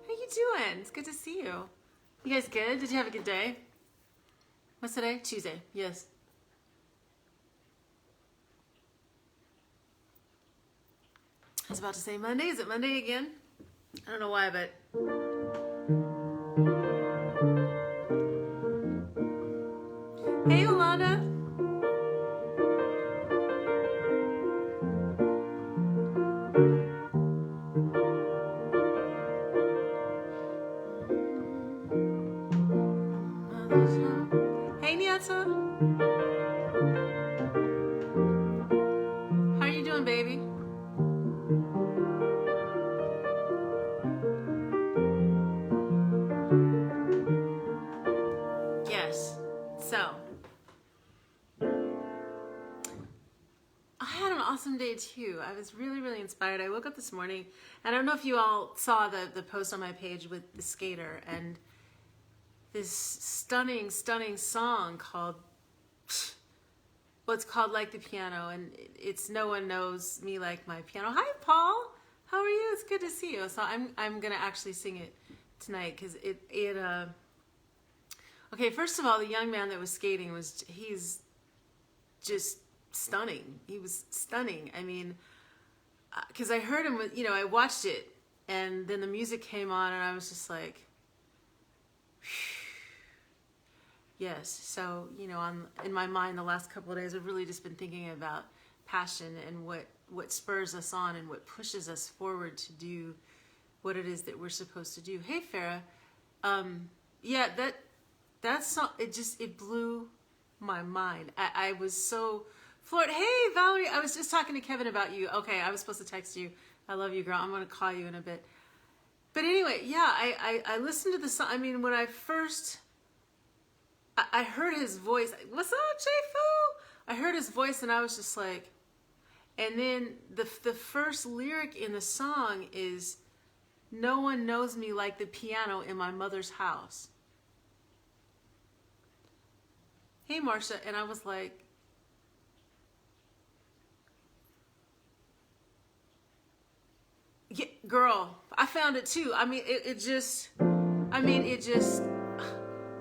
How you doing? It's good to see you. You guys good? Did you have a good day? What's today? Tuesday. Yes. I was about to say Monday. Is it Monday again? I don't know why, but... Hey, Yolanda. Hey, Nyata. How are you doing, baby? Yes. So, I had an awesome day too. I was really, really inspired. I woke up this morning, and I don't know if you all saw the post on my page with the skater and this stunning, stunning song called, well, it's called Like the Piano, and it's No One Knows Me Like My Piano. Hi, Paul. How are you? It's good to see you. So I'm gonna actually sing it tonight because okay, first of all, the young man that was skating he's just stunning. He was stunning. I mean, because I heard him, I watched it, and then the music came on, and I was just like, yes. So, in my mind, the last couple of days, I've really just been thinking about passion and what spurs us on and what pushes us forward to do what it is that we're supposed to do. Hey, Farah. Yeah, that song, it blew my mind. I was so floored. Hey, Valerie, I was just talking to Kevin about you. Okay, I was supposed to text you. I love you, girl. I'm going to call you in a bit. But anyway, yeah, I listened to the song. I mean, when I first... I heard his voice. What's up, J-Foo? I heard his voice, and I was just like... And then the first lyric in the song is, no one knows me like the piano in my mother's house. Hey, Marsha. And I was like... Yeah, girl, I found it too. I mean, it just...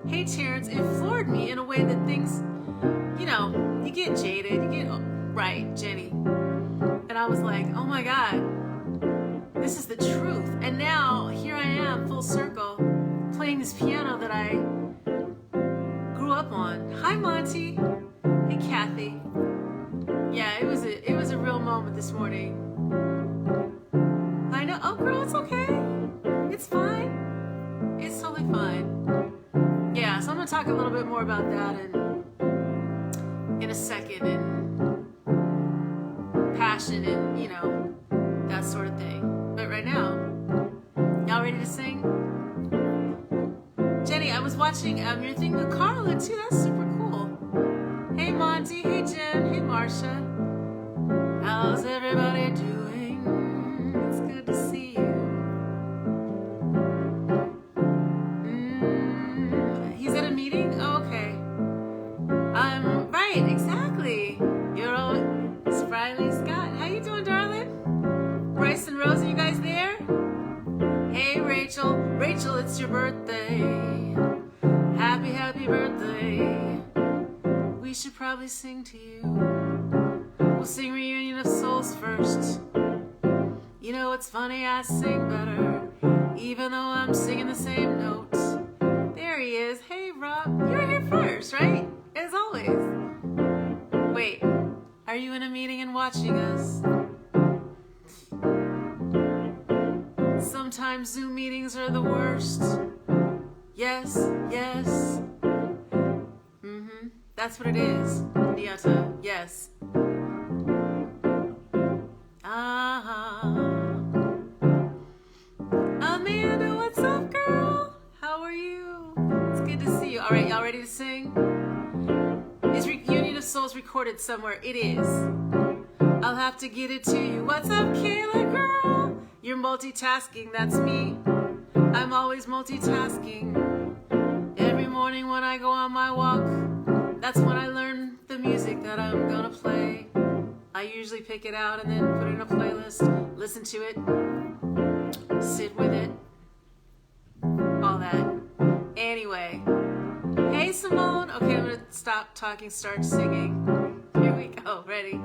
Hey, Terrence, it floored me in a way that things, you get jaded, right, Jenny. And I was like, oh my God, this is the truth. And now, here I am, full circle, playing this piano that I grew up on. Hi, Monty. Hey, Kathy. Yeah, it was a real moment this morning. I know. Oh, girl, it's okay. It's fine. It's totally fine. Yeah, so I'm going to talk a little bit more about that in a second, and passion and, that sort of thing. But right now, y'all ready to sing? Jenny, I was watching your thing with Carla, too. That's super cool. Hey, Monty. Hey, Jen. Hey, Marsha. How's everybody doing? It's good to see you. Right, exactly. You're all Spryly Scott. How you doing, darling? Bryce and Rosie, you guys there? Hey, Rachel. Rachel, it's your birthday. Happy, happy birthday. We should probably sing to you. We'll sing Reunion of Souls first. You know, it's funny, I sing better, even though I'm singing the same notes. There he is. Hey, Rob. You're here first, right? As always. Wait, are you in a meeting and watching us? Sometimes Zoom meetings are the worst. Yes, yes. That's what it is, Niata. Yes. Amanda, what's up, girl? How are you? It's good to see you. All right, y'all ready to sing? Is Reunion of Souls recorded somewhere? It is. I'll have to get it to you. What's up, Kayla, girl? You're multitasking, that's me. I'm always multitasking. Every morning when I go on my walk, that's when I learn the music that I'm gonna play. I usually pick it out and then put it in a playlist, listen to it, sit with it, stop talking, start singing. Here we go, ready?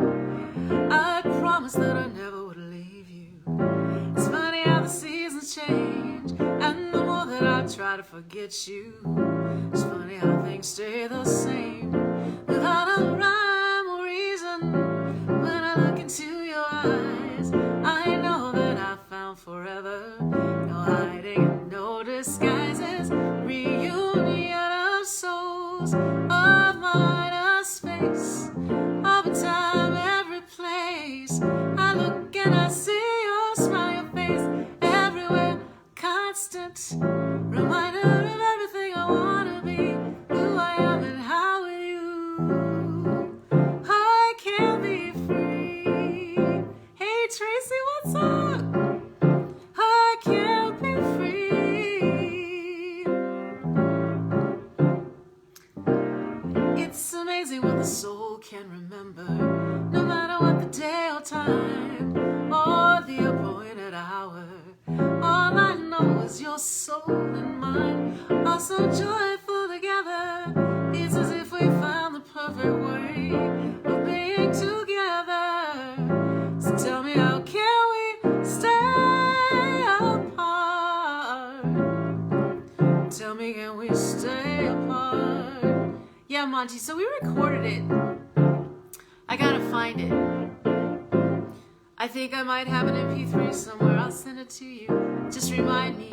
I promised that I never would leave you. It's funny how the seasons change, and the more that I try to forget you, it's funny how things stay the same, without a rhyme or reason. When I look into your eyes, I know that I found forever. No hiding and no disguises, reunion of souls, of mind, a space, of a time, every place. I look and I see your smile, your face, everywhere, constant reminder of everything I wanna be, who I am and how with you I can be free. Hey Tracy, what's up? I can be free. It's amazing what the soul can remember, no matter what the day or time or the appointed hour. All I know is your soul and mine are so joyful together. It's as if we found the perfect way of being together. So tell me, how can we stay apart? Tell me, can we stay apart? Yeah, Monty, so we recorded it. I gotta find it. I think I might have an MP3 somewhere. I'll send it to you. Just remind me.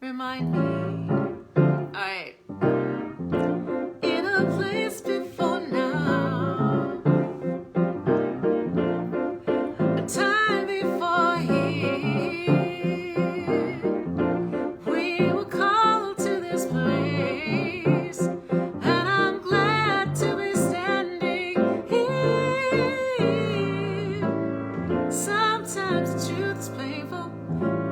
Remind me. Alright. In a place before now, a time before here, we were called to this place, and I'm glad to be standing here. Sometimes the truth is painful,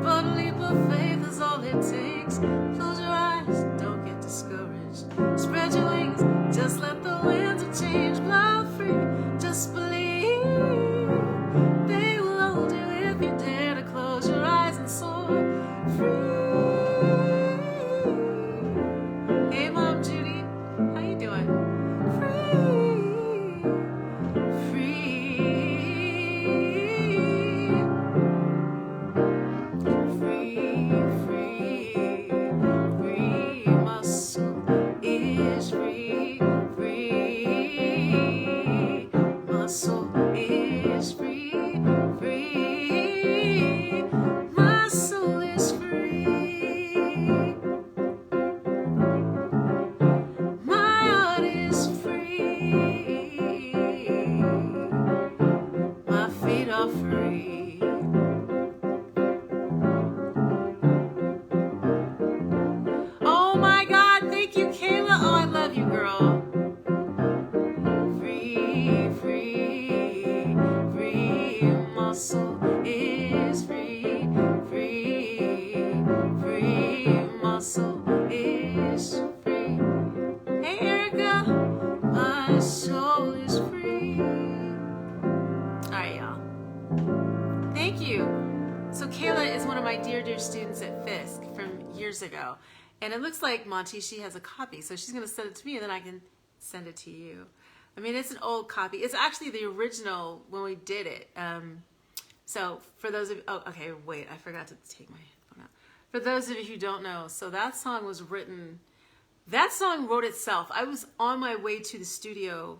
but a leap of faith is all it takes. Close your eyes, don't get discouraged. Spread your wings, just let the winds of change blow free. Just believe they will hold you if you dare to close your eyes and soar free. Hey Mom Judy, how you doing? Free, free, free, free, free. My soul is free, free. My soul is free, free. My soul is free. My heart is free. My feet are free. Oh my God, thank you, Kayla. Oh, I love you, girl. Free, free, free. My soul is free, free, free. My soul is free. Hey, Erica. My soul is free. All right, y'all. Thank you. So Kayla is one of my dear, dear students at Fisk from years ago. And it looks like, Monty, she has a copy. So she's going to send it to me, and then I can send it to you. I mean, it's an old copy. It's actually the original when we did it. So for those of you, oh, okay, wait, I forgot to take my headphone out. For those of you who don't know, so that song was written, that song wrote itself. I was on my way to the studio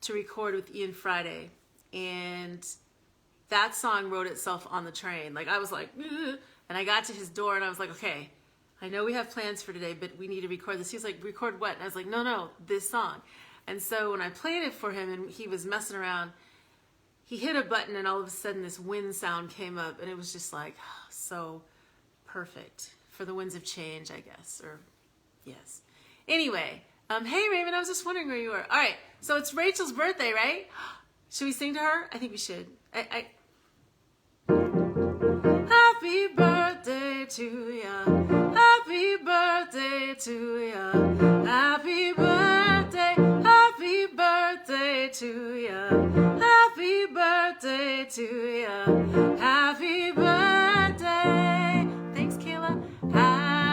to record with Ian Friday, and that song wrote itself on the train. Like, I was like, ugh. And I got to his door, and I was like, okay, I know we have plans for today, but we need to record this. He was like, record what? And I was like, no, this song. And so when I played it for him and he was messing around, he hit a button and all of a sudden this wind sound came up, and it was just like, oh, so perfect for the winds of change, I guess, or yes. Anyway, hey Raymond, I was just wondering where you were. All right, so it's Rachel's birthday, right? Should we sing to her? I think we should. Happy birthday to ya. Happy birthday to ya. Happy birthday. Happy birthday to ya. Happy birthday to ya. Happy birthday. Thanks, Kayla. Happy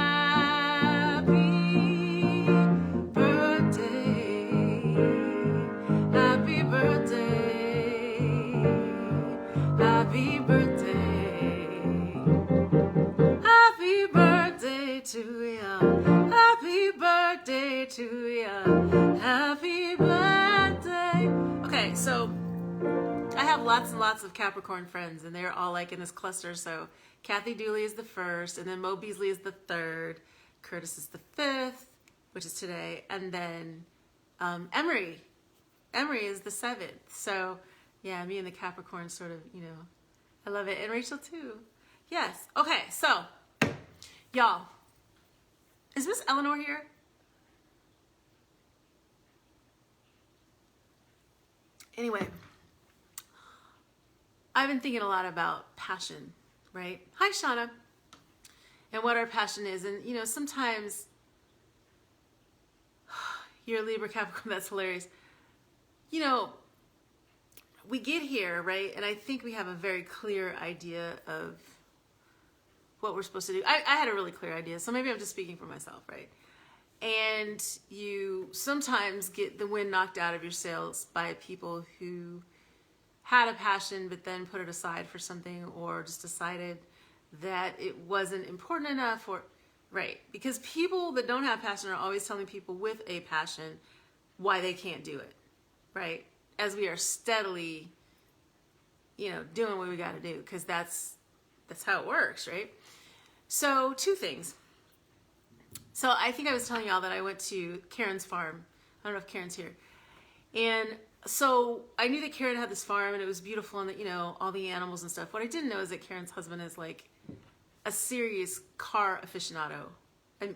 birthday Happy birthday. Okay, so I have lots and lots of Capricorn friends, and they're all like in this cluster. So Kathy Dooley is the first, and then Mo Beasley is the third, Curtis is the fifth, which is today, and then Emery is the seventh. So yeah, me and the Capricorn sort of, you know, I love it. And Rachel too. Yes. Okay, so y'all, is Miss Eleanor here? Anyway, I've been thinking a lot about passion, right? Hi, Shauna. And what our passion is. And, you know, sometimes you're a Libra Capricorn, that's hilarious. You know, we get here, right? And I think we have a very clear idea of what we're supposed to do. I had a really clear idea, so maybe I'm just speaking for myself, right? And you sometimes get the wind knocked out of your sails by people who had a passion but then put it aside for something, or just decided that it wasn't important enough, or right, because people that don't have passion are always telling people with a passion why they can't do it, right? As we are steadily, you know, doing what we got to do, because that's how it works, right? So two things. So I think I was telling y'all that I went to Karen's farm. I don't know if Karen's here. And so I knew that Karen had this farm and it was beautiful, and that, you know, all the animals and stuff. What I didn't know is that Karen's husband is like a serious car aficionado. And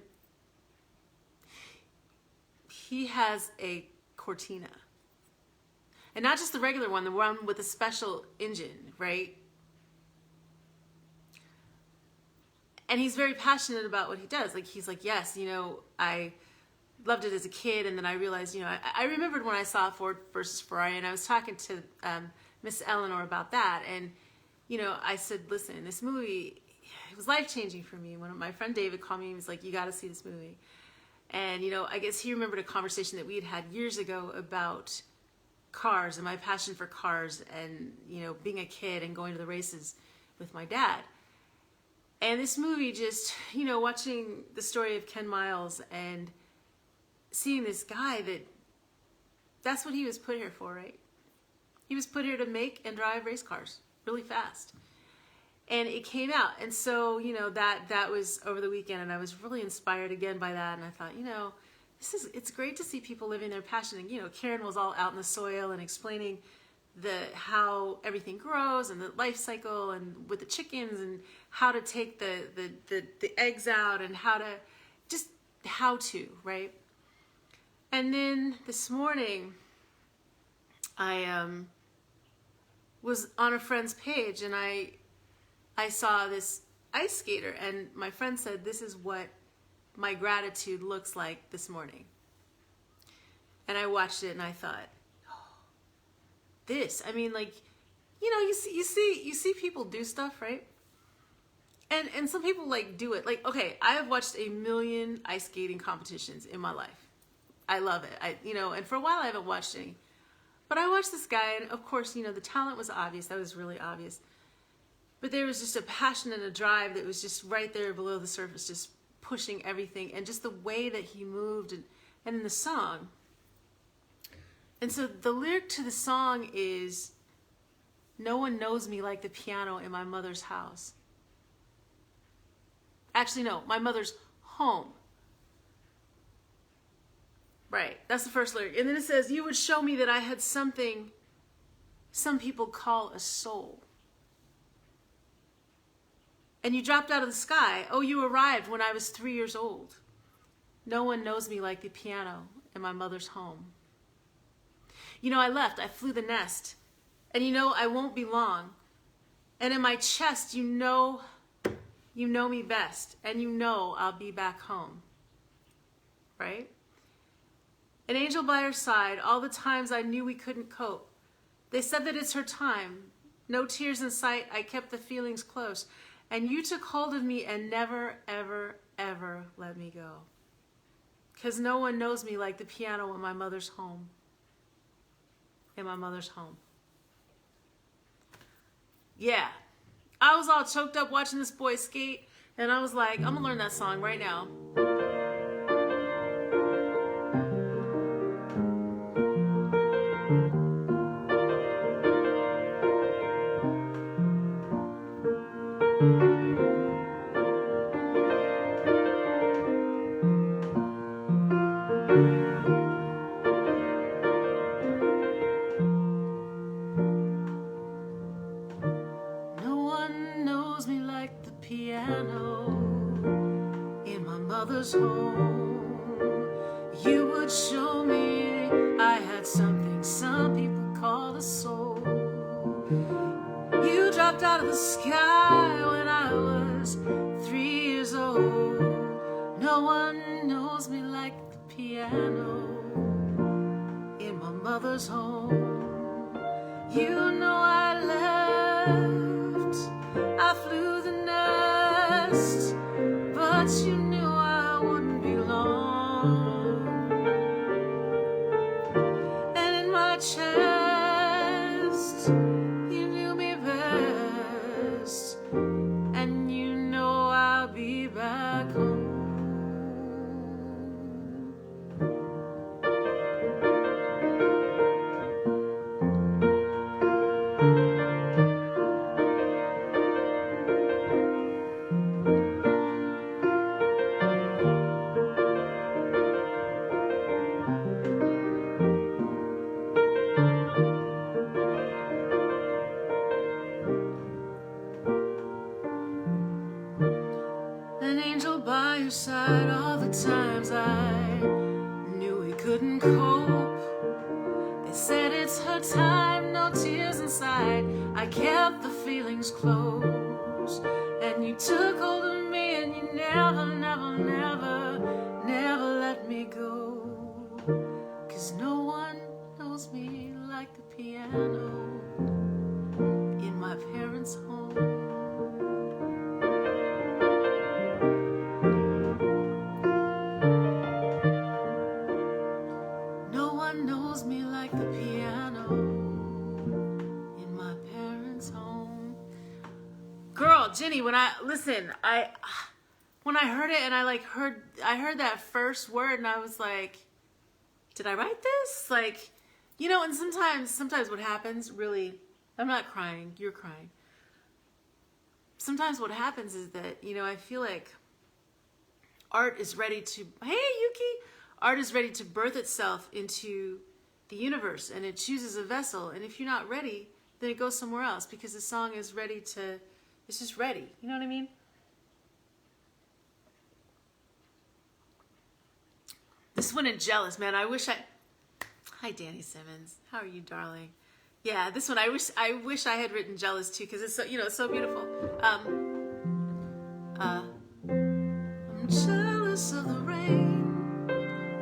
he has a Cortina. And not just the regular one, the one with a special engine, right? And he's very passionate about what he does. Like, he's like, yes, you know, I loved it as a kid. And then I realized, you know, I remembered when I saw Ford versus Ferrari, and I was talking to Miss Eleanor about that. And, you know, I said, listen, this movie, it was life-changing for me. When my friend David called me, he was like, you got to see this movie. And, you know, I guess he remembered a conversation that we had years ago about cars and my passion for cars, and, you know, being a kid and going to the races with my dad. And this movie just, you know, watching the story of Ken Miles and seeing this guy that's what he was put here for, right? He was put here to make and drive race cars really fast. And it came out. And so, you know, that was over the weekend, and I was really inspired again by that. And I thought, you know, it's great to see people living their passion. And, you know, Karen was all out in the soil and explaining how everything grows and the life cycle, and with the chickens, and how to take the eggs out, and how to, right? And then this morning, I was on a friend's page, and I saw this ice skater, and my friend said, this is what my gratitude looks like this morning. And I watched it and I thought, I mean, like, you know, you see people do stuff, right? And some people like do it. Like, okay, I have watched a million ice skating competitions in my life. I love it. You know, and for a while I haven't watched any. But I watched this guy, and of course, you know, the talent was obvious. That was really obvious. But there was just a passion and a drive that was just right there below the surface, just pushing everything, and just the way that he moved, and in the song. And so the lyric to the song is, no one knows me like the piano in my mother's house. Actually, no, my mother's home. Right, that's the first lyric. And then it says, you would show me that I had something some people call a soul. And you dropped out of the sky. Oh, you arrived when I was 3 years old. No one knows me like the piano in my mother's home. You know, I left, I flew the nest. And you know, I won't be long. And in my chest, you know me best. And you know I'll be back home. Right? An angel by her side, all the times I knew we couldn't cope. They said that it's her time. No tears in sight, I kept the feelings close. And you took hold of me and never, ever, ever let me go. 'Cause no one knows me like the piano in my mother's home. In my mother's home. Yeah. I was all choked up watching this boy skate, and I was like, I'm gonna learn that song right now. piano in my mother's home. You would show me I had something some people call a soul. You dropped out of the sky when I was 3 years old. No one knows me like the piano in my mother's home. You know I left, I flew the nest, but you knew I wouldn't be long. And in my chest, you knew me best, and you know I'll be back home. An angel by your side all the times I knew we couldn't cope. They said it's her time, no tears inside. I kept the feelings close, and you took hold of me, and you never, never, never, never let me go. 'Cause no one knows me like the piano in my parents' home. Knows me like the piano in my parents' home. Girl, Jenny, when I heard it and I heard that first word and I was like, did I write this? Like, you know, and sometimes what happens, really, I'm not crying, you're crying. Sometimes what happens is that, you know, I feel like art is ready to, hey, Yuki, art is ready to birth itself into the universe, and it chooses a vessel, and if you're not ready, then it goes somewhere else, because the song is ready to, it's just ready, you know what I mean? This one in Jealous, man, hi Danny Simmons, how are you, darling? Yeah, this one, I wish I had written Jealous too, because it's so, you know, it's so beautiful. I'm jealous of the rain.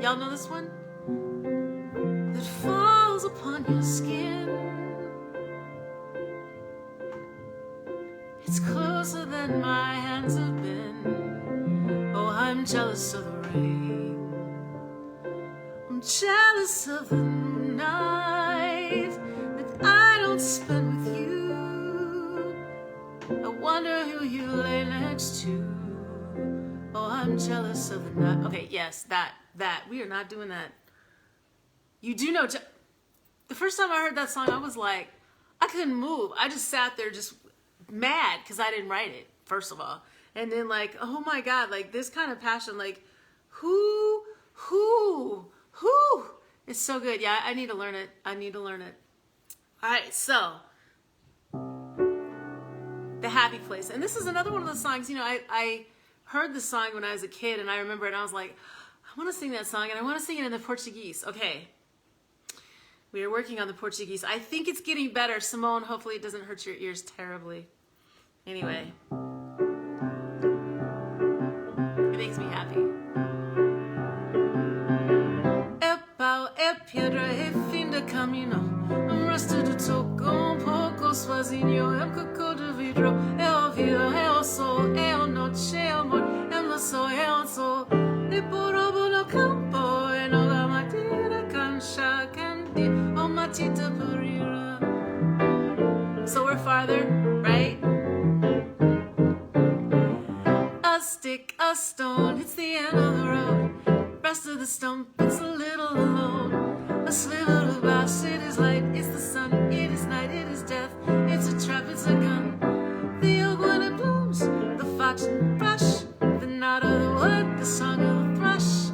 Y'all know this one? That falls upon your skin. It's closer than my hands have been. Oh, I'm jealous of the rain. I'm jealous of the night that I don't spend with you. I wonder who you lay next to. Oh, I'm jealous of the night. Okay, yes, that. We are not doing that. You do know, the first time I heard that song, I was like, I couldn't move. I just sat there just mad because I didn't write it, first of all. And then like, oh my God, like this kind of passion, like who? It's so good. Yeah, I need to learn it. All right, so The Happy Place. And this is another one of those songs, you know, I heard the song when I was a kid and I remember it and I was like, I want to sing that song and I want to sing it in the Portuguese. Okay. We are working on the Portuguese. I think it's getting better. Simone, hopefully it doesn't hurt your ears terribly. Anyway. It makes me happy. É pau, é pedra, é fim de caminho. Resto de toco, pouco sozinho. É coco de vidro, é o vio, é o sol, é a noite, é o amor, é o sol, é o sol. E por ovo no campo, e no la mattina cancha candy, o matita purira. So we're farther, right? A stick, a stone, it's the end of the road. Rest of the stump, it's a little alone. A sliver of glass, it is light, it's the sun, it is night, it is death. It's a trap, it's a gun. The oak when it blooms, the fox and brush, the knot of the wood, the song of the thrush,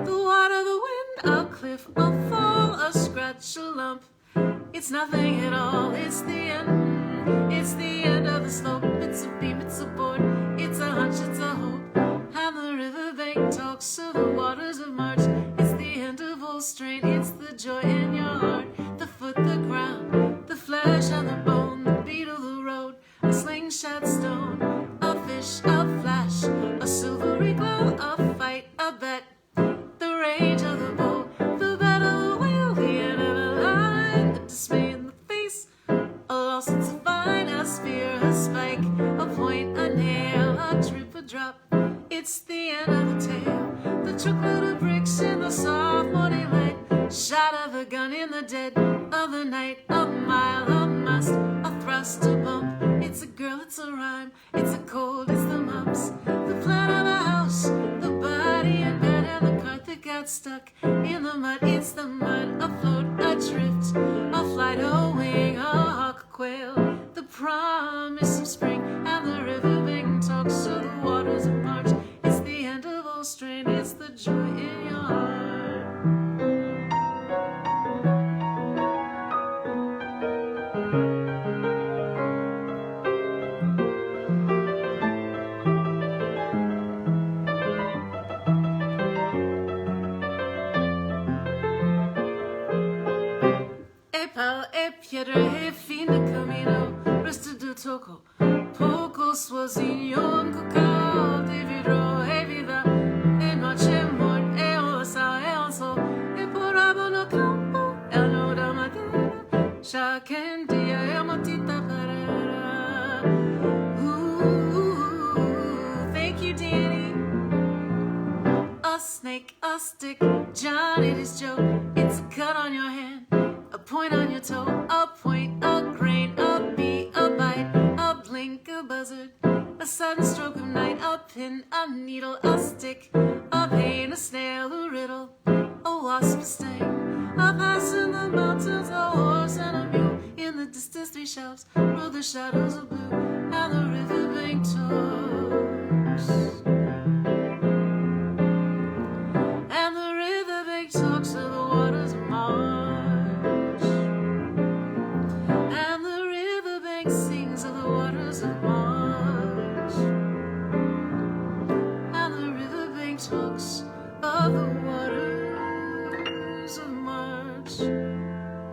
the water, the wind, a cliff, a fall, a scratch, a lump. It's nothing at all, it's the end of the slope. It's a beam, it's a board, it's a It's the end of the tale. The truckload of bricks in the soft morning light. Shot of a gun in the dead of the night. A mile, a must, a thrust, a bump. It's a girl, it's a rhyme. It's a cold, it's the mumps. The plan of the house, the body in bed, and the cart that got stuck in the mud. It's the mud, afloat, adrift, a flight, a wing, a hawk, a quail. The promise of spring, and the riverbank talks of the waters of March. It's the end of all strain, it's the joy in your heart. E piedra e fin de camino, resta del tocco, poco suosinho, un cacao di vidro e vida, e noche mort, e osa e onso, e por abono campo, e no da mattina, chaque dia e matita parera. Thank you, Danny. A snake, a stick, John, it is Joe, it's a cut on your hand. A point on your toe, a point, a grain, a bee, a bite, a blink, a buzzard, a sudden stroke of night, a pin, a needle, a stick, a pain, a snail, a riddle, a wasp, a sting, a pass in the mountains, a horse and a mule. In the distance, 3 shelves roll the shadows of blue, and the riverbank talks. And the riverbank talks of the waters of Mars. Of March, and the riverbank talks of the waters of March.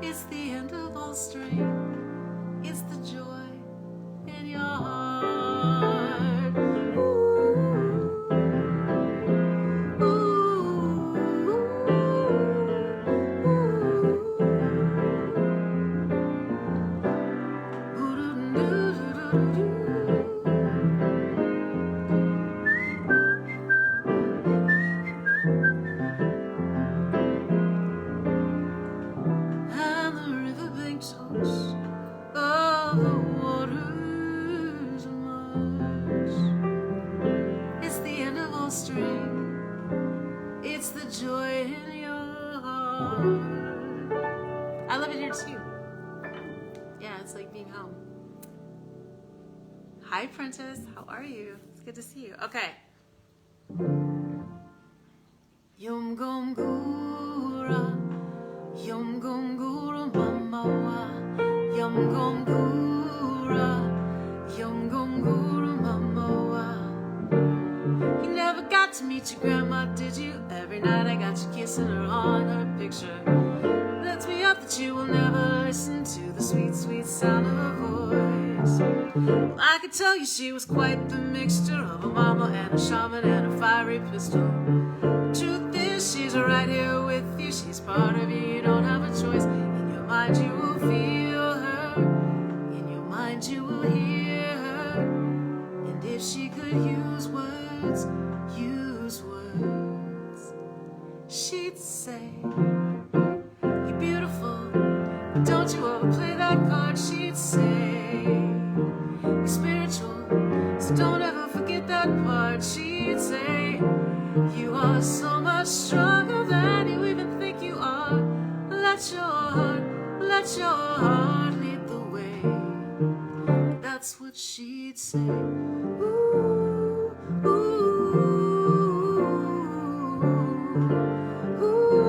It's the end of all strain, it's the joy in your heart. Ooh, and the riverbank talks of the waters of March. It's the end of all strain, it's the joy in your heart. I love it here too. Yeah, it's like being home. Hi, Prentice. How are you? It's good to see you. Okay. Yum gum gura, yum gum gura mamawa, yum gum gura, yum gum gura mamawa. You never got to meet your grandma, did you? Every night I got you kissing her on her picture. Lets me up that you will never listen to the sweet, sweet sound of her voice. Well, I could tell you she was quite the mixture of a mama and a shaman and a fiery pistol. Truth is, she's right here with you. She's part of you, you don't have a choice. In your mind you will feel her, in your mind you will hear her. And if she could use words, she'd say, you're beautiful, don't you overplay that card. She'd say, you're spiritual, so don't ever forget that part. She'd say, you are so much stronger than you even think you are. Let your heart lead the way. That's what she'd say. Ooh, ooh, ooh.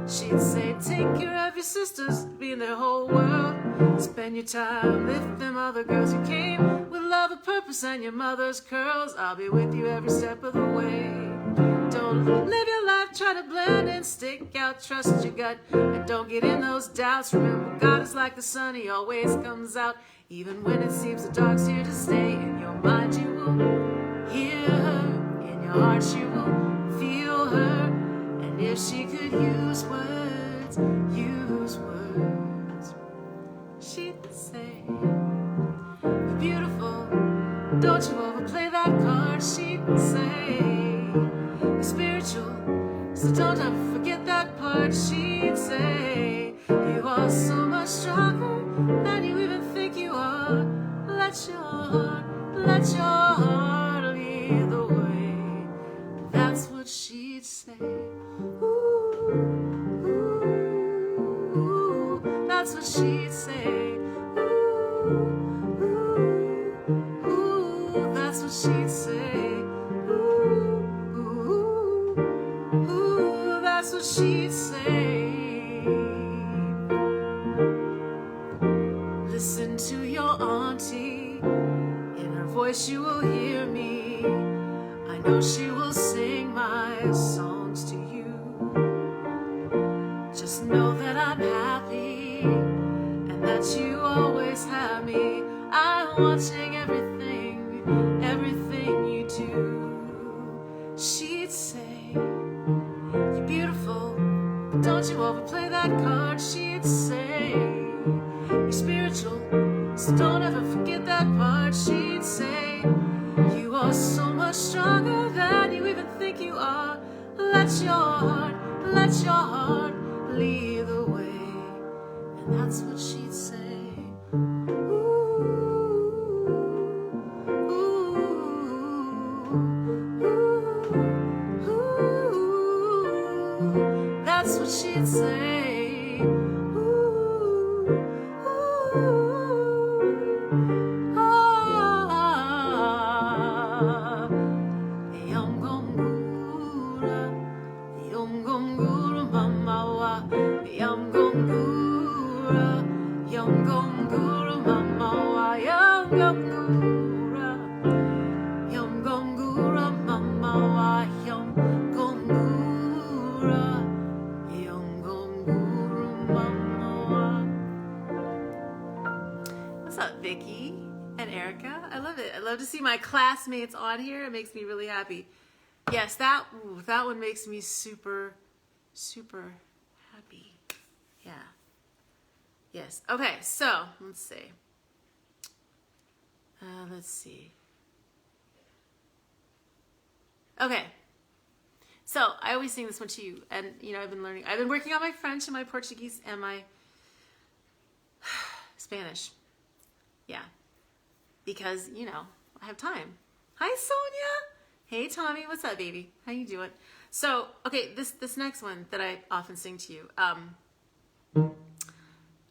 She'd say, take care of your sisters, be in their whole world. Spend your time, lift them other girls. You came with love, a purpose, and your mother's curls. I'll be with you every step of the way. Don't live your life, try to blend in, stick out, trust your gut, and don't get in those doubts. Remember, God is like the sun, He always comes out, even when it seems the dark's here to stay. In your mind you will hear her, in your heart you will feel her. And if she could use words, she'd say, you're beautiful, Don't you overplay that card, she'd say. You're spiritual, so don't ever forget that part, she'd say. You are so much stronger than you even think you are. Let your heart lead the way. That's what she'd say. Ooh, ooh, ooh, that's what she'd say. Ooh, ooh, ooh, that's what she'd say. Ooh, ooh, ooh, that's what she'd say. Listen to your auntie. In her voice you will hear me. I know she will sing my songs to you. Just know that I'm happy and that you always have me. I'm watching everything you do. She'd say, you're beautiful, but don't you overplay that card, she'd say. You're spiritual, so don't ever forget that part, she'd say. You are so much stronger than you even think you are. Let your heart lead the way. And that's what she'd say. Ooh, ooh, ooh, ooh, that's what she'd say. Ooh, ooh, ah, yum gongura, mama wa, yum gongura, mama wa, yum gongura, mama wa, yum gongura, mama wa. What's up, Vicky and Erica? I love it. I love to see my classmates on here. It makes me really happy. Yes, that one makes me super, super happy. Yeah. Yes. Okay, so let's see. Okay. So I always sing this one to you, and I've been working on my French and my Portuguese and my Spanish. Yeah. Because, I have time. Hi, Sonia. Hey, Tommy. What's up, baby? How you doing? So, okay, this next one that I often sing to you.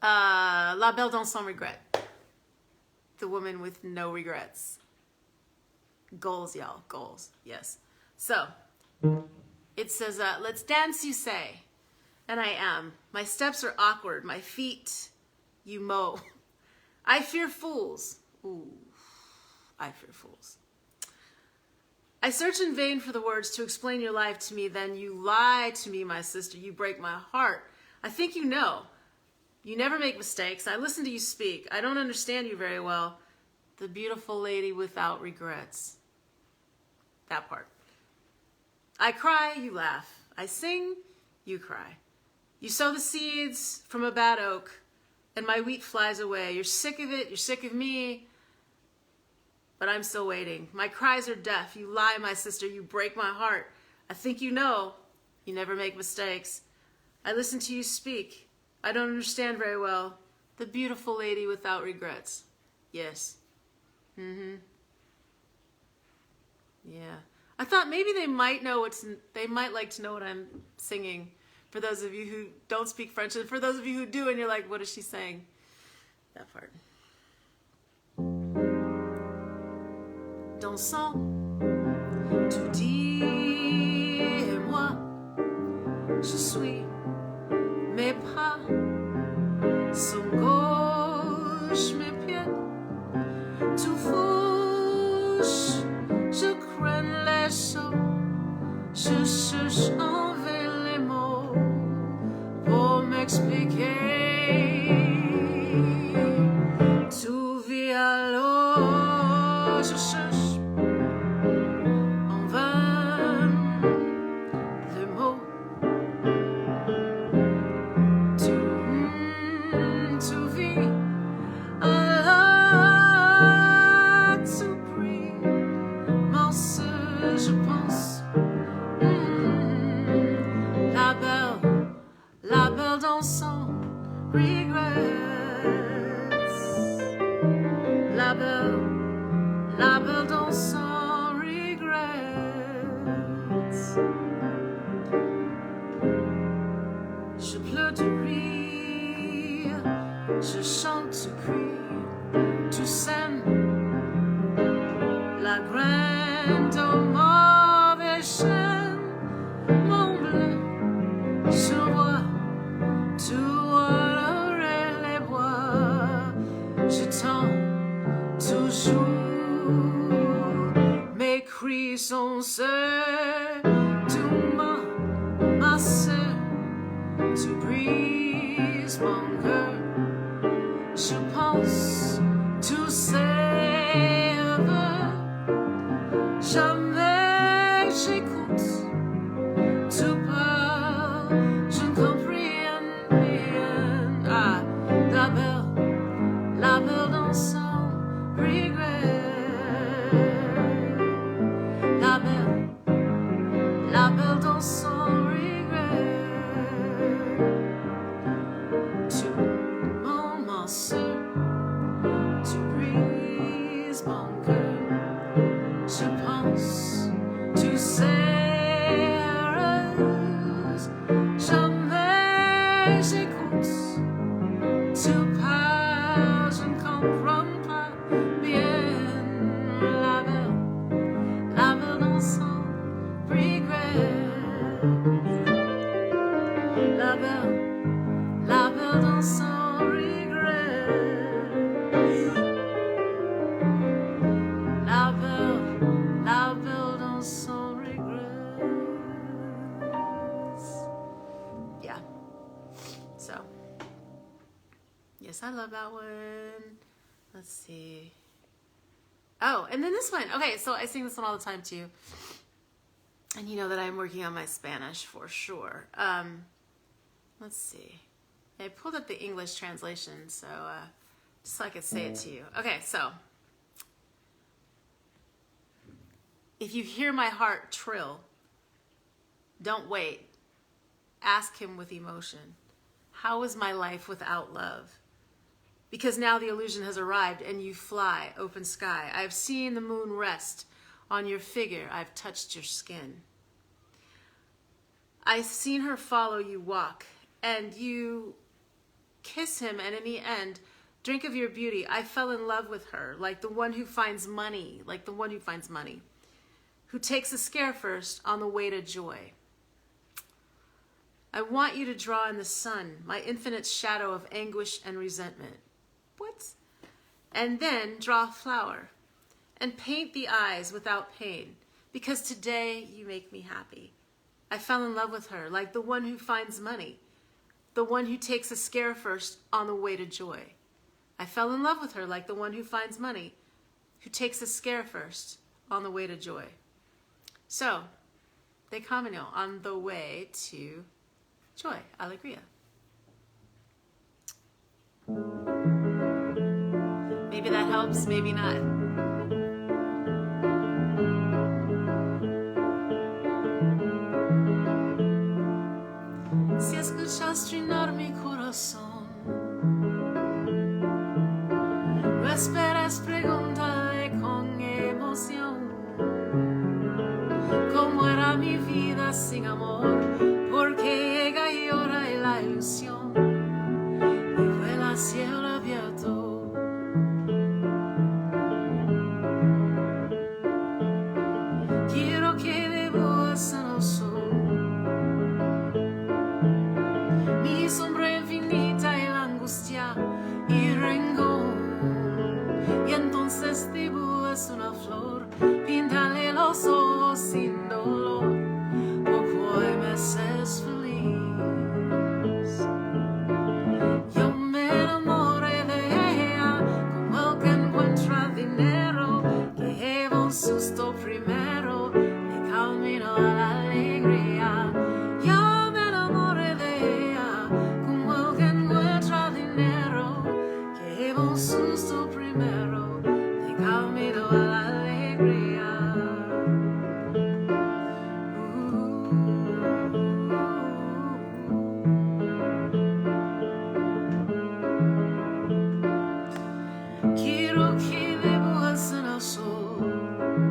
La Belle dans son regret. The woman with no regrets. Goals, y'all. Goals. Yes. So, it says, let's dance, you say. And I am. My steps are awkward. My feet, you mow. I fear fools. Ooh, I fear fools. I search in vain for the words to explain your life to me. Then you lie to me, my sister. You break my heart. I think you know. You never make mistakes. I listen to you speak. I don't understand you very well. The beautiful lady without regrets. That part. I cry, you laugh. I sing, you cry. You sow the seeds from a bad oak, and my wheat flies away. You're sick of it. You're sick of me. But I'm still waiting. My cries are deaf. You lie, my sister. You break my heart. I think you know. You never make mistakes. I listen to you speak. I don't understand very well. The beautiful lady without regrets. Yes. Mm-hmm. Yeah. I thought maybe they might like to know what I'm singing. For those of you who don't speak French, and for those of you who do, and you're like, what is she saying? That part. Dansons, tu dis et moi, je suis, mes pas sont gauche, mes pieds, tout fouche, je crains les choses, je cherche en vain les mots pour m'expliquer, tout vit alors, je cherche to vis, I love to breathe. sans regrets. Je pleure, tu ris, je chante, tu cries, tu sèmes la graine au mauvais chêne. Mon bleu, je vois, tu honorais les bois. Je t'en toujours, mes cris sont ceux, tu ma sœur, tu brises mon cœur. Je pense, tu s'élèves, jamais j'écoute, tu parles, je ne comprends rien. Ah, la belle dans son regret. La belle dans son regret. Tu ma sœur, tu brises mon cœur. Je pense, tu sais, heureuse, jamais j'écoute, tu parles, je ne comprends pas bien. La belle dans son regret. La belle dans son regret. La belle dans son regret. Yeah. So, yes, I love that one. Let's see. Oh, and then this one. Okay, so I sing this one all the time too. And you know that I'm working on my Spanish for sure. Let's see. I pulled up the English translation so just so I could say it to you. Okay, so. If you hear my heart trill, don't wait. Ask him with emotion. How is my life without love? Because now the illusion has arrived and you fly, open sky. I've seen the moon rest on your figure. I've touched your skin. I've seen her follow you walk and you kiss him, and in the end, drink of your beauty. I fell in love with her, like the one who finds money, who takes a scare first on the way to joy. I want you to draw in the sun, my infinite shadow of anguish and resentment. What? And then draw a flower and paint the eyes without pain, because today you make me happy. I fell in love with her, like the one who finds money, the one who takes a scare first on the way to joy. I fell in love with her, like the one who finds money, who takes a scare first on the way to joy. So, de camino, on the way to joy, alegría. Maybe that helps, maybe not. Si escuchas trinar mi corazón, lo esperas, pregúntale con emoción. ¿Cómo era mi vida sin amor? Porque llega y llora y la ilusión y vuela a cielo abierto. Quiero que debúes en el sol, mi sombra infinita y la angustia y renglón. Y entonces dibúes una flor, píntale los ojos sin dolor, poco hay meses feliz. Yo me enamoré de ella como el que encuentra dinero, que lleva un susto primero de camino a la alegría. Yo me enamoré de ella como el que encuentra dinero, que lleva un susto primero de camino a la alegría. Quiero que dibujos en el sol,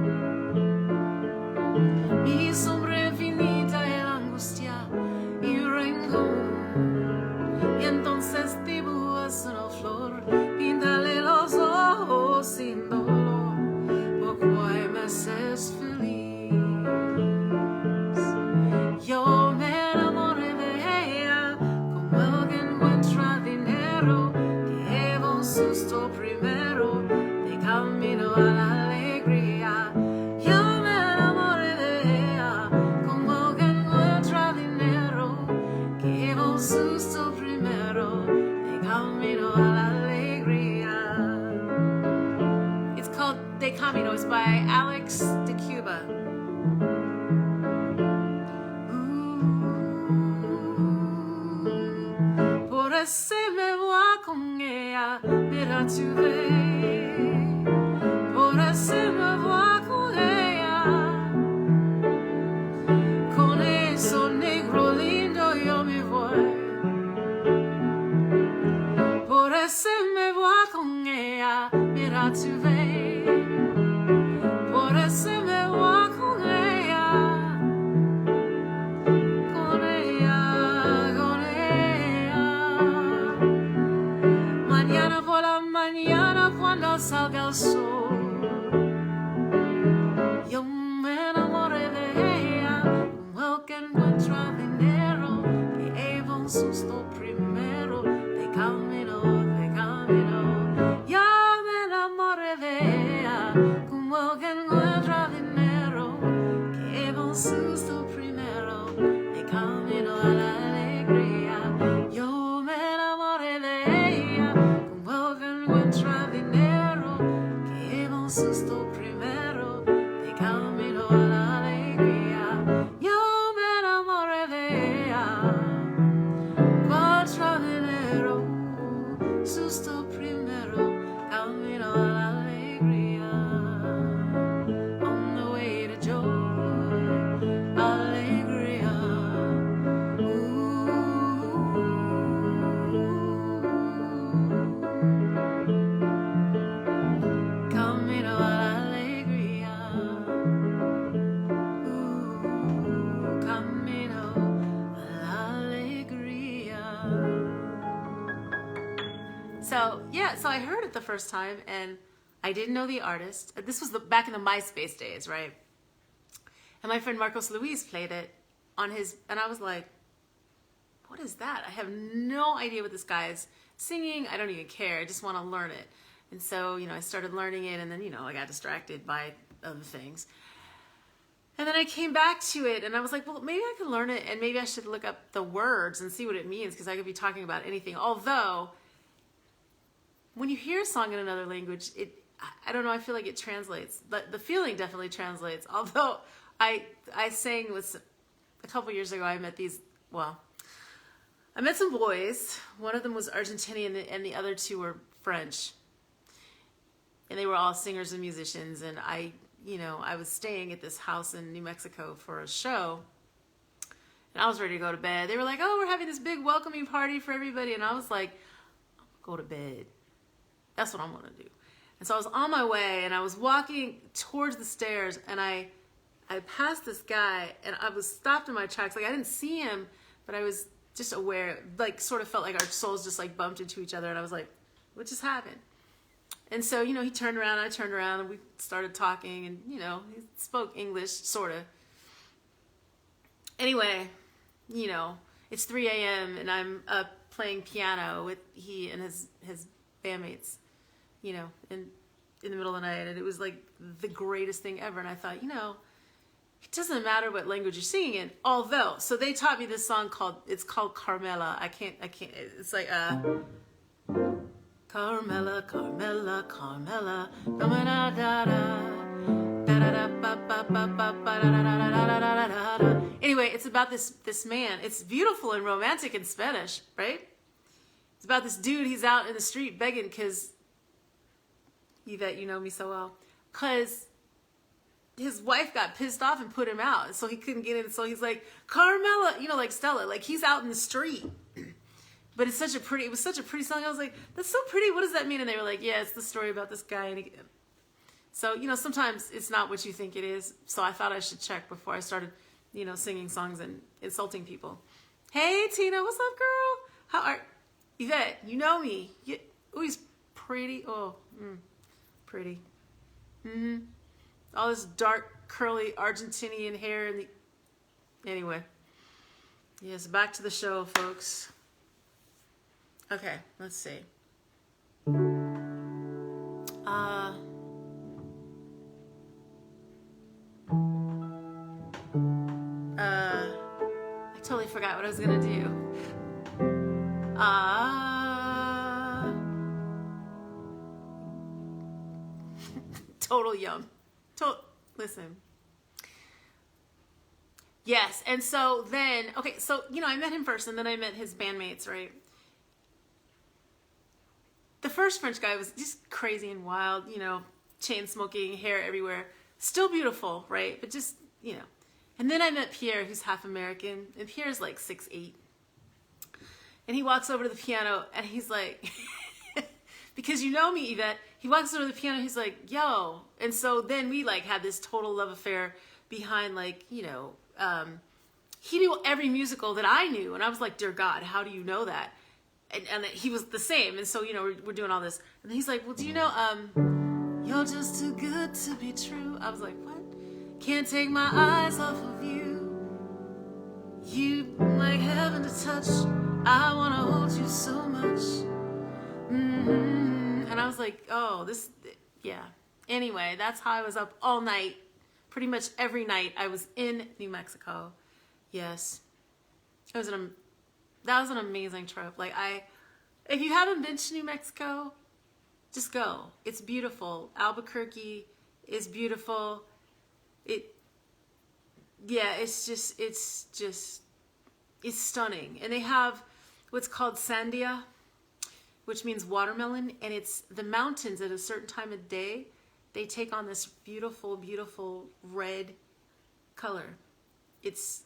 by Alex de Cuba. Por ese me voy con ella, mira tu ve. Por ese me voy con ella. Con eso negro lindo yo me voy. Por ese me voy con ella, mira tu ve. Por ese me voy con ella. Con ella, con ella. Mañana por la mañana cuando salga el sol, yo me enamoré de ella, como el que encuentra dinero, que lleva un susto primero, de camino, de camino. Yo me enamoré de ella, como el que encuentra dinero, que lleva un susto primero, de camino a la alegría. Yo me enamoré de ella, como el que encuentra dinero, que lleva un susto primero, de camino a la alegría. Yo me enamoré de ella, contra dinero, susto primero, camino a la alegría. On the way to joy, alegría. Camino a la alegría. Camino a la alegría. So yeah, so I heard it the first time and I didn't know the artist. This was back in the MySpace days, right? And my friend Marcos Luis played it on his, and I was like, what is that? I have no idea what this guy is singing. I don't even care. I just want to learn it. And so, you know, I started learning it, and then, you know, I got distracted by other things. And then I came back to it, and I was like, well, maybe I could learn it, and maybe I should look up the words and see what it means, because I could be talking about anything. Although, when you hear a song in another language, I don't know, I feel like it translates. But the feeling definitely translates. Although, I sang with, a couple years ago, I met some boys. One of them was Argentinian, and the other two were French. And they were all singers and musicians, and I was staying at this house in New Mexico for a show, and I was ready to go to bed. They were like, oh, we're having this big welcoming party for everybody, and I was like, go to bed. That's what I'm gonna do. And so I was on my way, and I was walking towards the stairs, and I passed this guy, and I was stopped in my tracks. Like, I didn't see him, but I was just aware, like, sort of felt like our souls just like bumped into each other, and I was like, what just happened? And so, you know, he turned around, I turned around, and we started talking, and, you know, he spoke English, sort of. Anyway, you know, it's 3 a.m., and I'm up playing piano with he and his bandmates, you know, in the middle of the night, and it was, like, the greatest thing ever, and I thought, you know, it doesn't matter what language you're singing in, although, so they taught me this song it's called Carmela. I can't, it's like, Carmela, Carmela, Carmela, anyway, it's about this man. It's beautiful and romantic in Spanish, right? It's about this dude. He's out in the street begging because, Yvette, you know me so well, because his wife got pissed off and put him out, so he couldn't get in. So he's like, Carmela, you know, like Stella, like he's out in the street. But it was such a pretty song. I was like, that's so pretty. What does that mean? And they were like, yeah, it's the story about this guy. And so, you know, sometimes it's not what you think it is. So I thought I should check before I started, you know, singing songs and insulting people. Hey, Tina, what's up, girl? How are Yvette? You know me. Oh, he's pretty. Oh, pretty. All this dark, curly Argentinian hair and anyway. Yes, back to the show, folks. Okay, let's see. I totally forgot what I was gonna do. Total yum. Listen. Yes, and so then, okay, so, you know, I met him first, and then I met his bandmates, right? The first French guy was just crazy and wild, you know, chain smoking, hair everywhere. Still beautiful, right? But just, you know. And then I met Pierre, who's half American, and Pierre's like 6'8". And he walks over to the piano, and he's like, because you know me, Yvette, he walks over to the piano, he's like, yo. And so then we like had this total love affair behind, like, you know, he knew every musical that I knew. And I was like, dear God, how do you know that? And he was the same. And so, you know, we're doing all this. And he's like, well, do you know, you're just too good to be true. I was like, what? Can't take my eyes off of you. You like heaven to touch. I want to hold you so much. And I was like, oh, this, yeah. Anyway, that's how I was up all night. Pretty much every night I was in New Mexico. Yes. That was an amazing trip. Like, if you haven't been to New Mexico, just go. It's beautiful. Albuquerque is beautiful. It's stunning. And they have what's called sandia, which means watermelon, and it's the mountains at a certain time of day, they take on this beautiful, beautiful red color. It's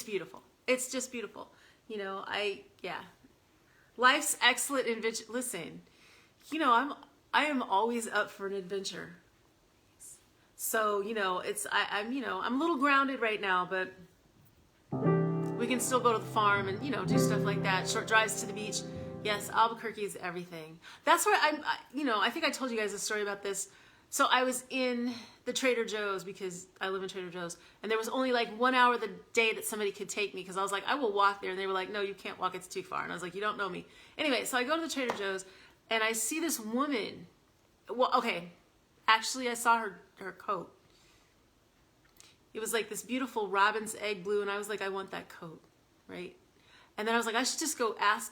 beautiful. It's just beautiful. You know, life's excellent adventure. Listen, you know, I am always up for an adventure. So, you know, I'm a little grounded right now, but we can still go to the farm and, you know, do stuff like that. Short drives to the beach. Yes, Albuquerque is everything. That's where I think I told you guys a story about this. So I was in the Trader Joe's because I live in Trader Joe's, and there was only like 1 hour of the day that somebody could take me because I was like, I will walk there. And they were like, no, you can't walk. It's too far. And I was like, you don't know me. Anyway, so I go to the Trader Joe's and I see this woman. Well, okay. Actually, I saw her coat. It was like this beautiful robin's egg blue. And I was like, I want that coat. Right. And then I was like, I should just go ask.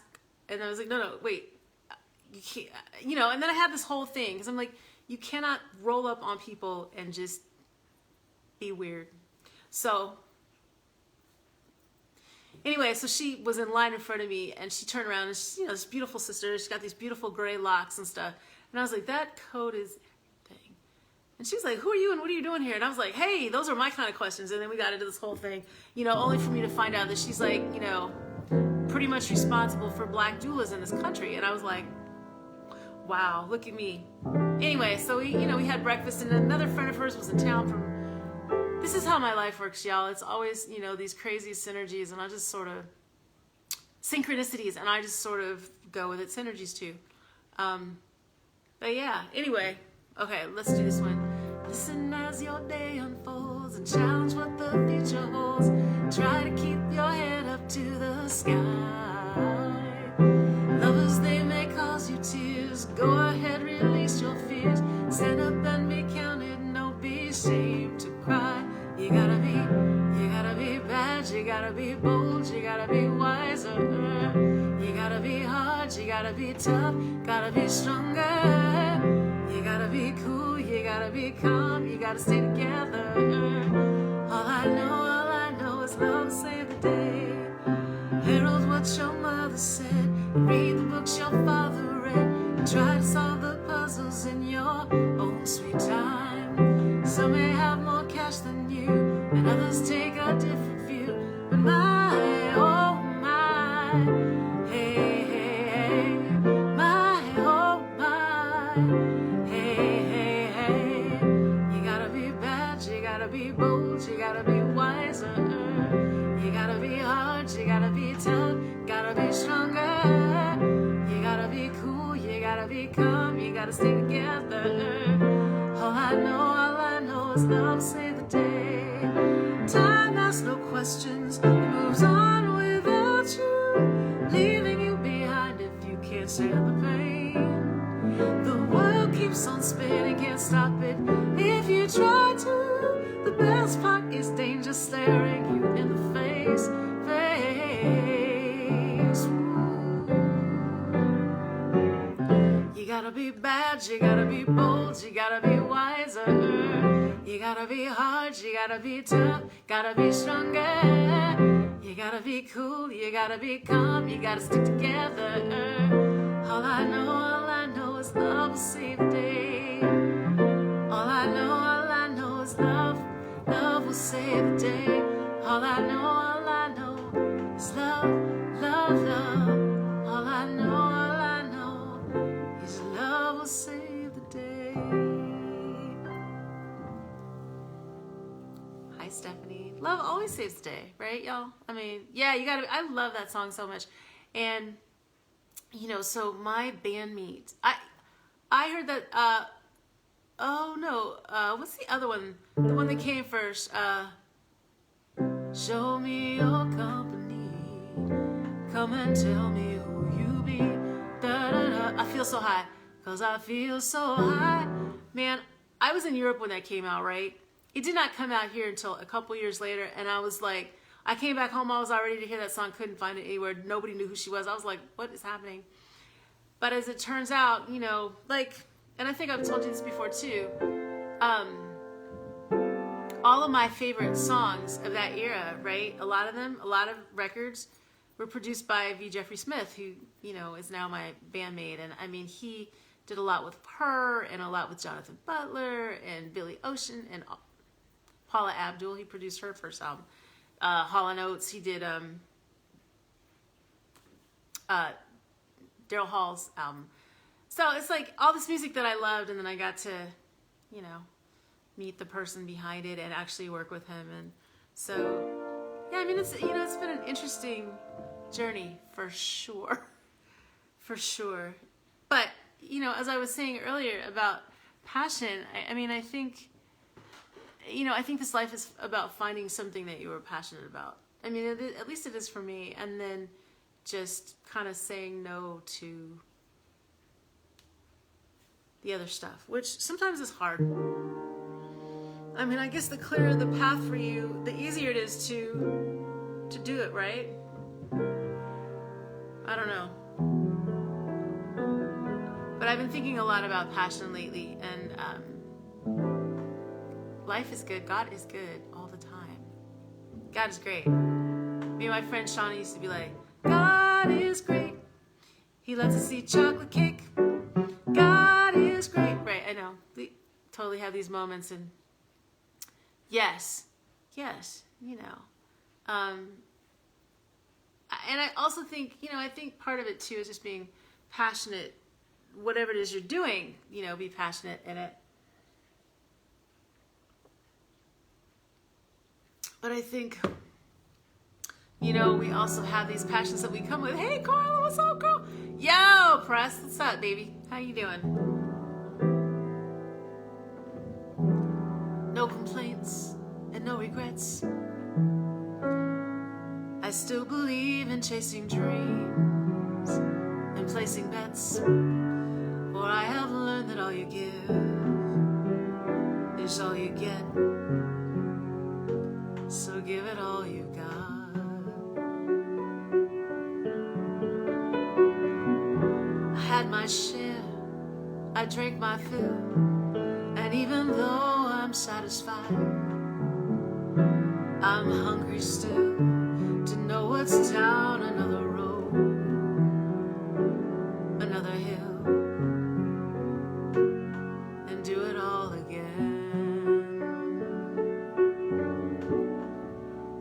And I was like, no, wait, you can't, you know, and then I had this whole thing because I'm like, you cannot roll up on people and just be weird. So anyway, so she was in line in front of me and she turned around and she's, you know, this beautiful sister, she's got these beautiful gray locks and stuff. And I was like, that coat is everything. And she's like, who are you and what are you doing here? And I was like, hey, those are my kind of questions. And then we got into this whole thing, you know, only for me to find out that she's like, you know, pretty much responsible for black doulas in this country. And I was like, wow, look at me. Anyway, so we had breakfast, and another friend of hers was in town from, this is how my life works, y'all. It's always, you know, these crazy synergies, and I just sort of, synchronicities, and I just sort of go with its synergies too. But yeah, anyway, okay, let's do this one. Listen as your day unfolds and challenge what the future holds. Try to keep your head up to the sky. Lovers, they may cause you tears. Go ahead, release your fears. Stand up and be counted. Don't be ashamed to cry. You gotta be bad. You gotta be bold. You gotta be wiser. You gotta be hard. You gotta be tough. Gotta be stronger. You gotta be cool. You gotta be calm. You gotta stay together. All I know is love save the day. Herald what your mother said. Read the books your father read. And try to solve the puzzles in your own sweet time. Some may have more cash than you, and others take a different view. But my, oh my, hey, hey, hey. My, oh my, hey, hey, hey. You gotta be bad, you gotta be bold, you gotta be wiser. You gotta be hard, you gotta be tough, gotta be stronger. You gotta be cool, you gotta be calm, you gotta stay together. All I know is love save the day. Time asks no questions, it moves on without you, leaving you behind if you can't stand the pain. The world keeps on spinning, can't stop it if you try to. The best part is danger staring you in the face. You gotta be bad, you gotta be bold, you gotta be wiser. You gotta be hard, you gotta be tough, gotta be stronger. You gotta be cool, you gotta be calm, you gotta stick together. All I know is love will save the day. All I know is love will save the day. All I know is love, love, love. All I know is love will save the day. Hi, Stephanie. Love always saves the day, right, y'all? I mean, yeah, you gotta, I love that song so much. And, you know, so my bandmates, I heard that, oh no, what's the other one? The one that came first, show me your company, come and tell me who you be, da da da, I feel so high, cause I feel so high. Man, I was in Europe when that came out, right? It did not come out here until a couple years later, and I was like, I came back home, I was all ready to hear that song, couldn't find it anywhere, nobody knew who she was. I was like, what is happening? But as it turns out, you know, like, and I think I've told you this before too, all of my favorite songs of that era, right? A lot of them, a lot of records were produced by V. Jeffrey Smith, who, you know, is now my bandmate. And I mean, he did a lot with her and a lot with Jonathan Butler and Billy Ocean and Paula Abdul. He produced her first album. Hall & Oates, he did Daryl Hall's album. So it's like all this music that I loved, and then I got to, you know, meet the person behind it and actually work with him. And so, yeah, I mean, it's, you know, it's been an interesting journey for sure, for sure. But, you know, as I was saying earlier about passion, I mean, I think, you know, I think this life is about finding something that you are passionate about. I mean, at least it is for me. And then just kind of saying no to the other stuff, which sometimes is hard. I mean, I guess the clearer the path for you, the easier it is to do it, right? I don't know. But I've been thinking a lot about passion lately, and life is good. God is good all the time. God is great. Me and my friend Shauna used to be like, God is great. He lets us eat chocolate cake. God is great. Right, I know. We totally have these moments, and yes, you know. And I also think, you know, I think part of it too is just being passionate, whatever it is you're doing, you know, be passionate in it. But I think, you know, we also have these passions that we come with. Hey, Carla, what's up, girl? Yo, Press, what's up, baby? How you doing? No complaints and no regrets. I still believe in chasing dreams and placing bets. For I have learned that all you give is all you get. So give it all you got. I had my share, I drank my fill, and even though I'm satisfied, I'm hungry still to know what's down another road, another hill, and do it all again.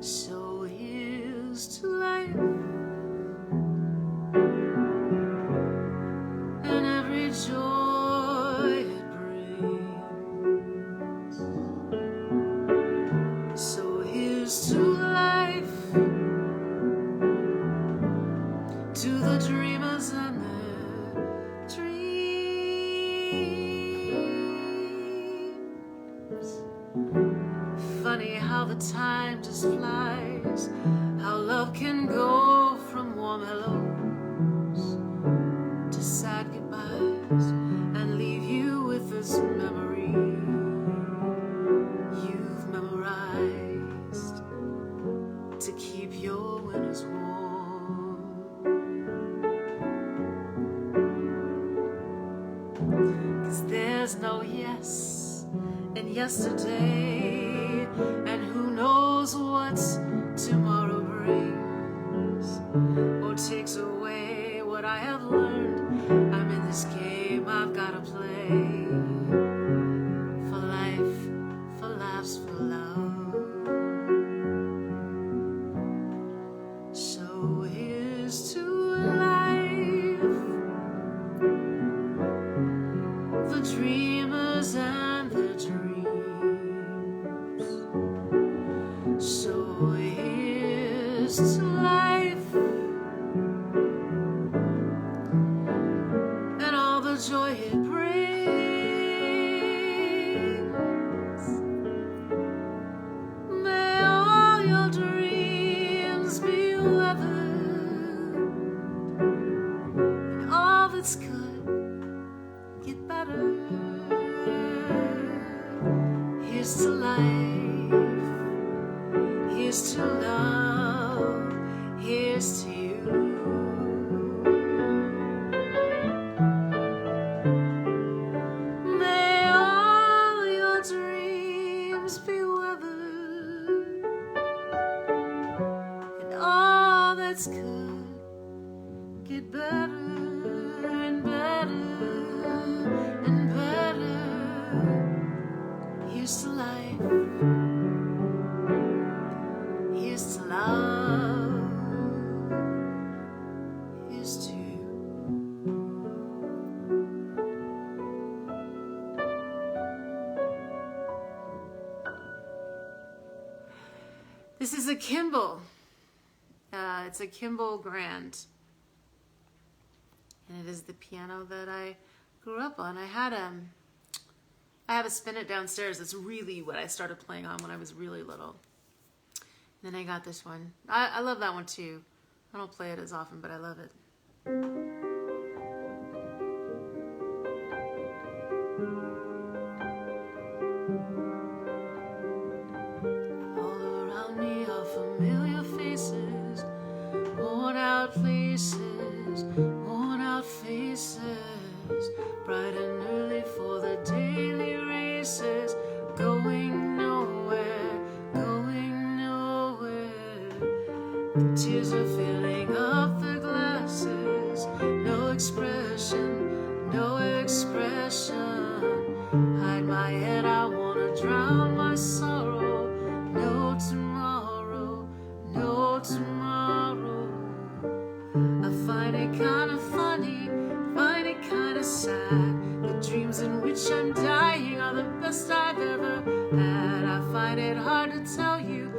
So here's to life and every joy it brings. So here's to life, to the dreamers and their dreams. Funny how the time just flies, how love can go from warm hellos to sad goodbyes and leave you with this memory you've memorized to keep your winters warm. yesterday, and who knows what tomorrow brings or takes away what I have learned. I'm in this game I've got to play, for life, for laughs, for love. So here's to life, the dreamers and the dreams. So here's to life, and all the joy it brings. May all your dreams be weathered, and all that's good get better. Here's to life, here's to love, here's to you. May all your dreams be weathered, and all that's good get better and better and better. Here's to life, here's to love, here's to you. This is a Kimball. It's a Kimball Grand. And it is the piano that I grew up on. I have a Spin-It downstairs. That's really what I started playing on when I was really little. And then I got this one. I love that one too. I don't play it as often, but I love it. All around me are familiar faces, worn out places, worn out faces, bright and early for the daily races, going nowhere, going nowhere. The tears are filling up the glasses, no expression, no expression. Hide my head, I wanna drown my sorrow. No tomorrow, no tomorrow. I find it kinda funny, find it kinda sad. The dreams in which I'm dying are the best I've ever had. I find it hard to tell you,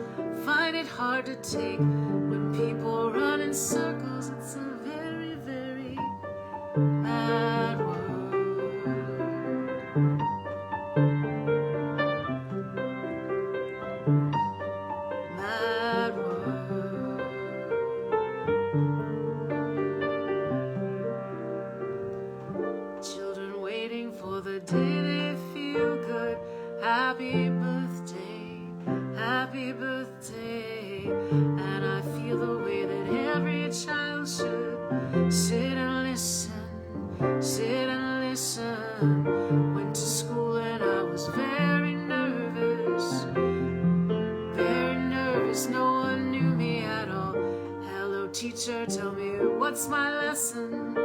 find it hard to take. When people run in circles, it's a very, very mad world. Mad world. Children waiting for the day they feel good. Happy birthday, happy birthday. And I feel the way that every child should. Sit and listen, sit and listen. Went to school and I was very nervous, very nervous. No one knew me at all. Hello teacher, tell me what's my lesson.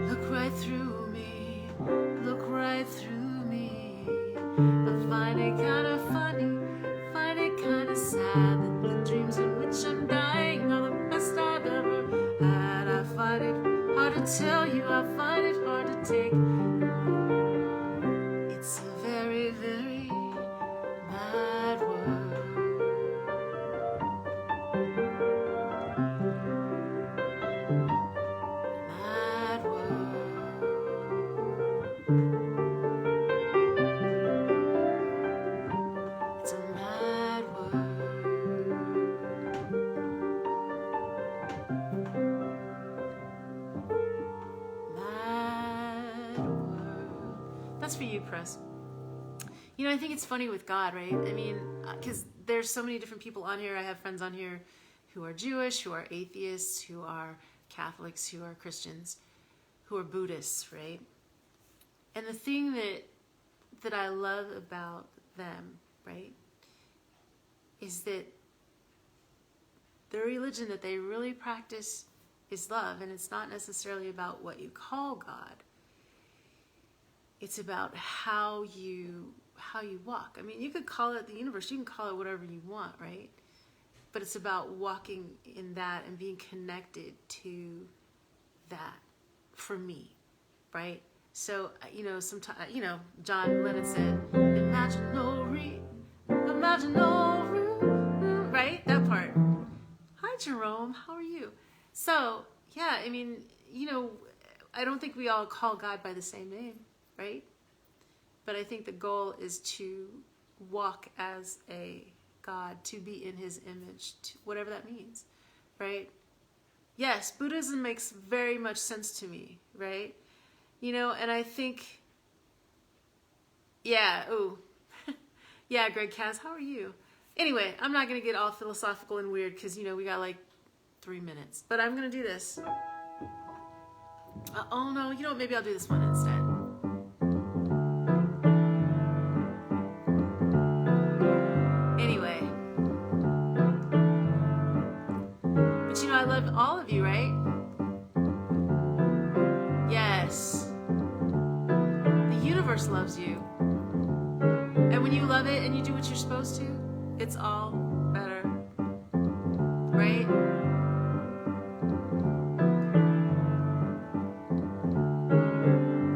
Look right through me, look right through me. I find it kinda funny, find it kinda sad that the dreams in which I'm dying are the best I've ever had. I find it hard to tell you, I find it hard to take. It's a very, very mad world. Mad world. It's a mad world. Mad world. That's for you, Press. You know, I think it's funny with God, right? I mean, because there's so many different people on here. I have friends on here who are Jewish, who are atheists, who are Catholics, who are Christians, who are Buddhists, right? And the thing that I love about them, right, is that the religion that they really practice is love, and it's not necessarily about what you call God. It's about how you walk. I mean, you could call it the universe, you can call it whatever you want, right? But it's about walking in that and being connected to that for me, right? So, sometimes, John Lennon said, imagine no right? That part. Hi, Jerome, how are you? So, yeah, I mean, I don't think we all call God by the same name, right? But I think the goal is to walk as a God, to be in his image, whatever that means, right? Yes, Buddhism makes very much sense to me, right? And I think, yeah, yeah, Greg Cass, how are you? Anyway, I'm not going to get all philosophical and weird because, we got like 3 minutes. But I'm going to do this. Oh, no, maybe I'll do this one instead. Anyway. But, I love all of you, right? Yes. The universe loves you. And when you love it and you do what you're supposed to, it's all better, right?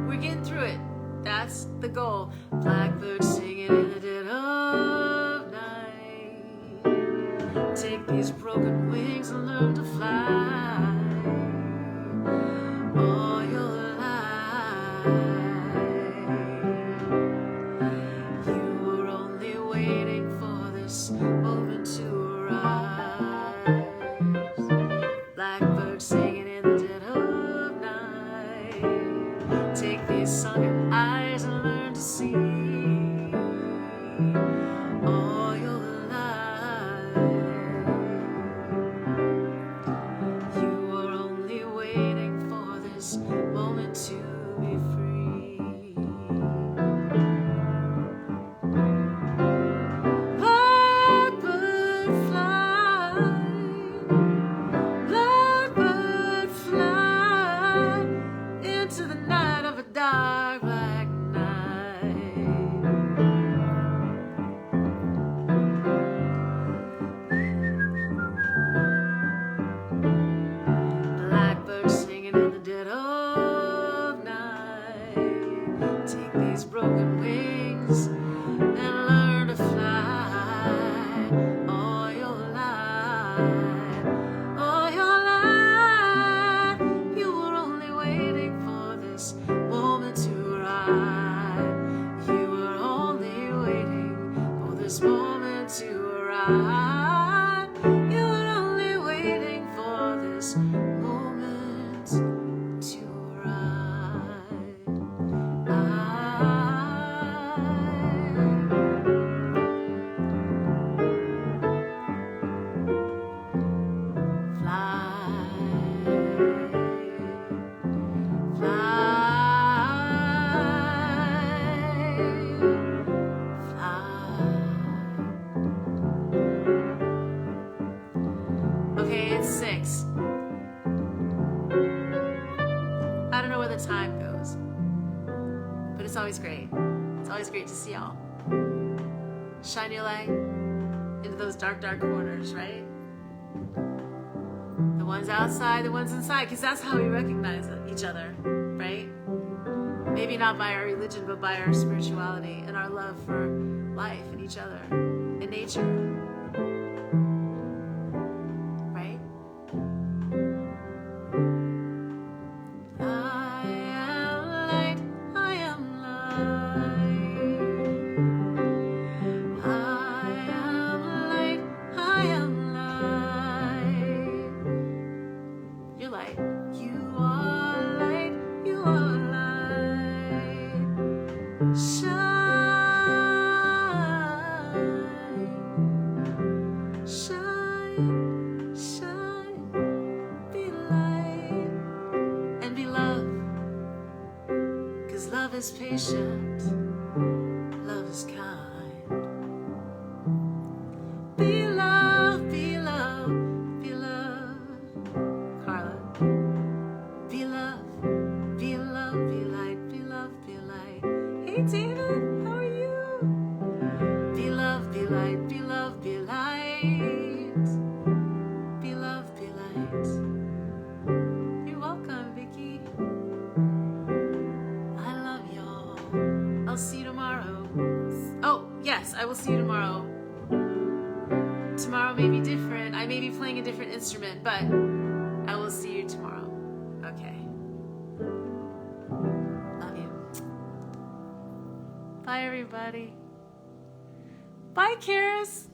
We're getting through it. That's the goal. Blackbird singing in the dead of night. Take these broken wings and learn to fly. All your life. You were only waiting for this moment to arise. Blackbird singing in the dead of night. Take these sunken eyes and learn to see. All your life. You were only waiting for this moment to be free. Blackbird fly into the night of a dark black night. Blackbird singing in the dead of night. Take these broken wings and learn to fly. All your life, all your life. You were only waiting for this moment to arrive. You were only waiting for this moment to arrive. You were only waiting for this moment to arrive. Okay, it's 6. I don't know where the time goes, but it's always great. It's always great to see y'all. Shine your light into those dark, dark corners, right? The ones outside, the ones inside, because that's how we recognize each other, right? Maybe not by our religion, but by our spirituality and our love for life and each other and nature. Right? I am light, I am light. I am light, I am light. You're light. You are light, you are light. Shine, shine, shine. Be light and be love. 'Cause love is patient, love is kind. light, be love, be light. Be love, be light. You're welcome, Vicky. I love y'all. I'll see you tomorrow. Oh, yes, I will see you tomorrow. Tomorrow may be different. I may be playing a different instrument, but I will see you tomorrow. Okay. Love you. Bye, everybody. Bye, Karis.